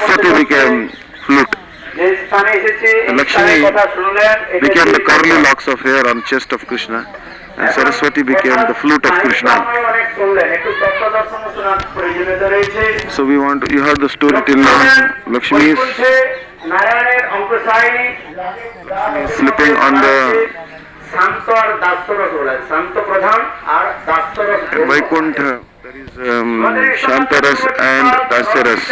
Saraswati became flute. Lakshmi became the curly locks of hair on chest of Krishna, and Saraswati became the flute of Krishna. So you heard the story till now. Lakshmi is slipping on the Vaikuntha. There is Shantaras and Dasyaras.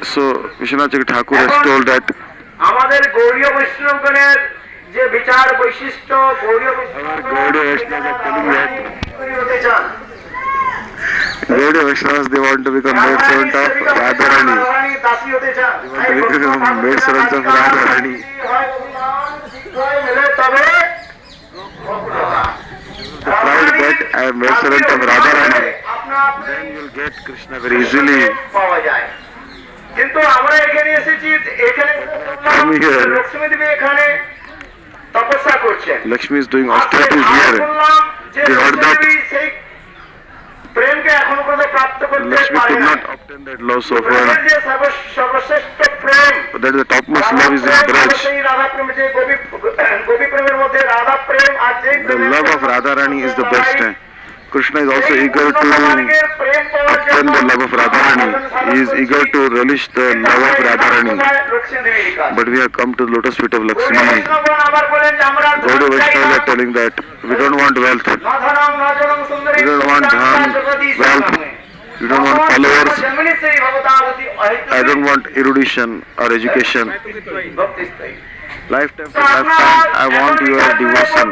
So Vishwanath Thakur has told that আমাদের গৌড়ীয় বৈষ্ণবগণের যে বিচার বৈশিষ্ট্য গৌড়ীয় Gaudiya Vaishnavas, they want to become maid servant of Radharani. They want to become maid servants of Radharani. The proud that I am maid servant of Radharani, then you will get Krishna very easily. কিন্তু আমরা এখানে এসেছি, এখানে লক্ষ্মী দেবী এখানে তপস্যা করছেন। Lakshmi is doing austerities here. They heard that প্রেমকে এখনো পর্যন্ত প্রাপ্ত করতে Lakshmi পারে could না। not obtain that love so far. যে সর্বশ্রেষ্ঠ প্রেম, That is the topmost love is in Braj. সেই রাধা প্রেম, যে গোপী প্রেমের মধ্যে রাধা প্রেম আর যে The love of Radharani is the best. Krishna is also eager to obtain the love of Radharani. He is eager to relish the love of Radharani. But we have come to the lotus feet of Lakshmi. Gaudiya Vaishnavas are telling that we don't want wealth. We don't want dhan, wealth. We don't want followers. I don't want erudition or education. Lifetime to lifetime, I want your devotion.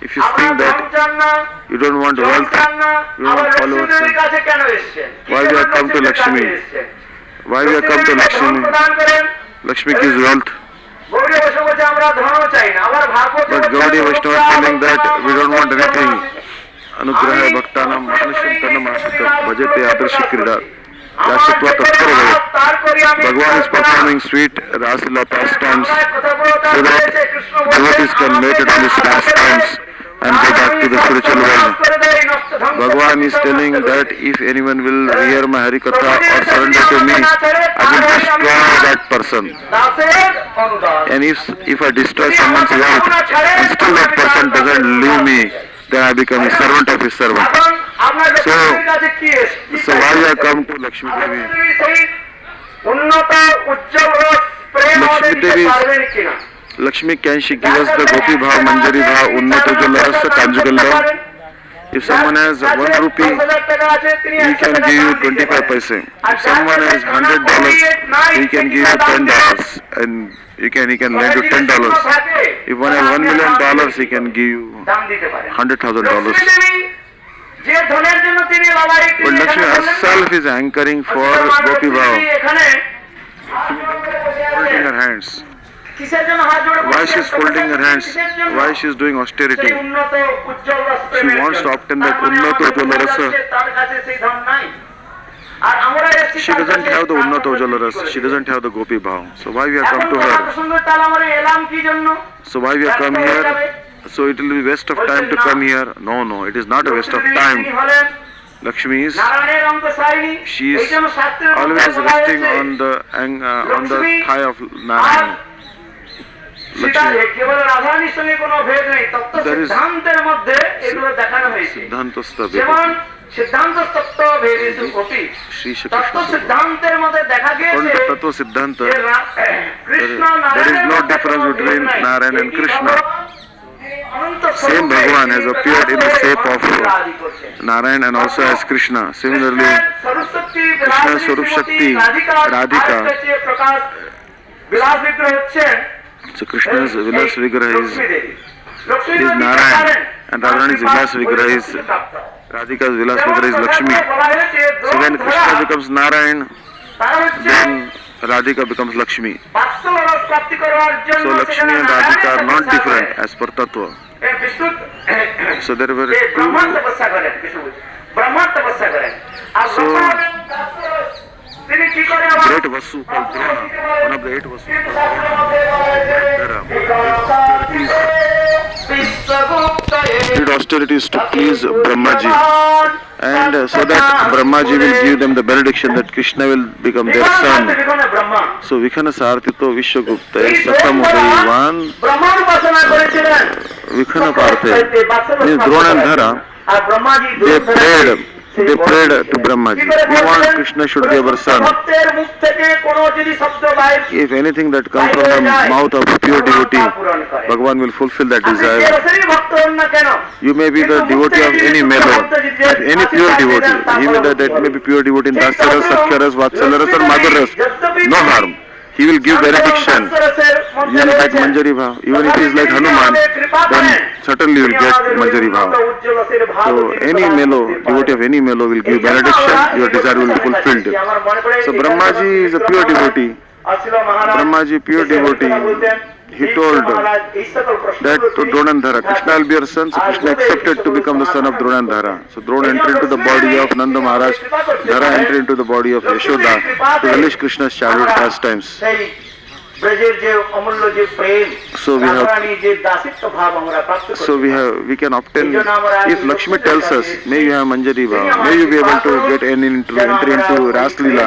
If you think that you don't want wealth, you don't want followers, why we have come to Lakshmi? Why we have come to Lakshmi? Lakshmi gives wealth. But Gaudiya Vaishnava is telling that we don't want anything. Anugraha bhaktanam manushantanam asita bhajate adarshi krida. Yashatva tattara bhaja. Bhagavan is performing sweet Raslila pastimes so that devotees can meditate on his pastimes and go back to the spiritual world. Bhagavan is telling that if anyone will hear my Harikatha or surrender to me, I will destroy that person. And if I destroy someone's wealth and still that person doesn't leave me, then I become a servant of his servant. So why you have come to Lakshmi Devi? Lakshmi Devi, Lakshmi, can she give us the Gopi Bhav, Manjari Bhav, Unnata Jalarasa, conjugal love? If someone has 1 rupee, he can give you 25 paise. If someone has $100, he can give you $10, and he can lend you $10. If one has $1 million, he can give you $100,000. But Lakshmi herself is anchoring for Gopi Bhav. Holding her hands. Why she is folding her hands? Why she is doing austerity? She wants to obtain that Unnata Jalarasa. She doesn't have the Unnata Jalarasa. She doesn't have the Gopi Bhav. So why we have come to her? So why we have come here? So it will be waste of time to come here? No, it is not a waste of time. Lakshmi is, she is always resting on the thigh of Narayan. There is Siddhantastha Shri সিদ্ধান্তের মধ্যে দেখা গিয়েছে Tattva Siddhanta. There is no difference between Narayan and Krishna. Same Bhagavan has appeared in the shape of Narayan and also as Krishna. Similarly, Krishna Swarup Shakti, Radhika. So Krishna's Vilas Vigraha is Narayan and Radharani's Vilas Vigraha is Radhika's Vilas Vigraha is Lakshmi. So when Krishna becomes Narayan, then Radhika becomes Lakshmi. So Lakshmi and Radhika are not different as per Tattva. So there were two. So great Vasu called Drona, one of the 8 Vasu called Drona, did austerities to please Brahmaji, And so that Brahmaji will give them the benediction that Krishna will become their son. Brahma So Vikhana Sarthito Vishwagupta Satam Udayivan ব্রহ্মার উপাসনা করেছিলেন Vikhana Parthe means Drona and Dhara. R Brahmaji They prayed to Brahmaji. We want Krishna should be our son. ভক্তের মুখ থেকে কোনো যদি শব্দ বাইর If anything that comes from the mouth of pure devotee, Bhagavan will fulfill that desire. ভক্ত হন না কেন You may be the devotee of any melo, any pure devotee, even that may be pure devotee in Dasaras, Sakhyaras, Vatsalaras or Madharas. No harm. He will give benediction. Even like Manjari Bhav, even if he is like Hanuman, then certainly you will get Manjari Bhav. So any melo, devotee of any melo will give benediction, your desire will be fulfilled. So Brahmaji is a pure devotee. Brahmaji, pure devotee, he told that to Dronandhara, Krishna will be your son, so Krishna accepted to become the son of Dronandhara. So Drona entered into the body of Nanda Maharaj, Dhara entered into the body of Yashoda to relish Krishna's childhood pastimes. ব্রজের যে অমূল্য যে প্রেম So we have- রাধারানীর যে দাসিত্ব ভাব আমরা প্রাপ্ত করি So we can obtain, if Lakshmi tells us, may you have Manjari Bhav, may you be able to get enter into Ras Leela,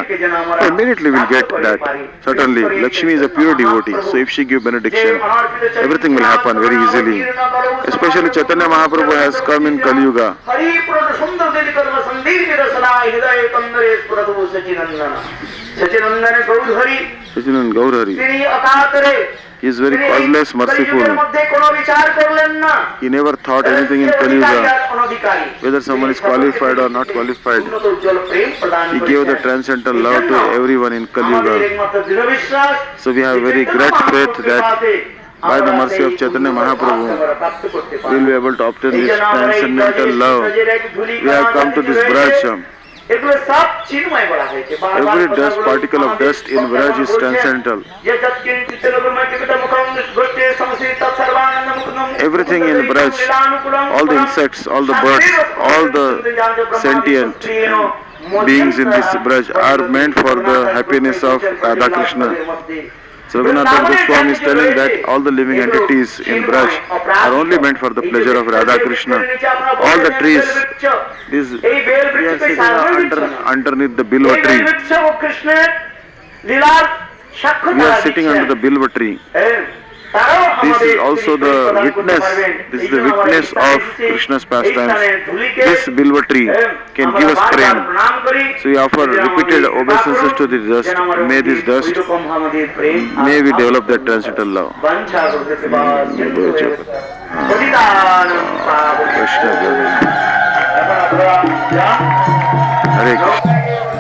immediately we'll get that. Certainly, Lakshmi is a pure devotee, so if she give benediction, everything will happen very easily. Especially Chaitanya Mahaprabhu has come in Kali Yuga. Hari প্রদ সুন্দর দেবী কর্ম সন্দীপ রসনা হৃদয় কন্দরে স্ফুরতু Sachinandan Sachinandan Gaurhari Sachidanand Gaurhari. তিনি অকাতরে He is very causeless, merciful. মধ্যে কোনো বিচার করলেন না He never thought anything in Kali Yuga, অনধিকারী whether someone is qualified or not qualified. উন্নত উজ্জ্বল প্রেম প্রদান He gave the transcendental love to everyone in Kali আমাদের Yuga. একমাত্র দৃঢ় বিশ্বাস So we have very great faith that by the mercy of Chaitanya Mahaprabhu, we will be able to obtain this transcendental love. We have come to this Braj. এগুলো সব চিন্ময় বলা হয়েছে Every dust, particle of dust in Braj is transcendental. Everything in Braj, all the insects, all the birds, all the sentient beings in this Braj are meant for the happiness of Radha Krishna. So Raghunath Goswami is telling that all the living entities in Braj are only meant for the pleasure of Radha Krishna. All the trees, these, we are sitting underneath the Bilva tree. We are sitting under the Bilva tree. This is also the witness. This is the witness of Krishna's pastimes. This Bilva tree can give us prem. So we offer repeated obeisances to the dust. May this dust, may we develop that transcendental love. Krishna Jai. Hare Krishna.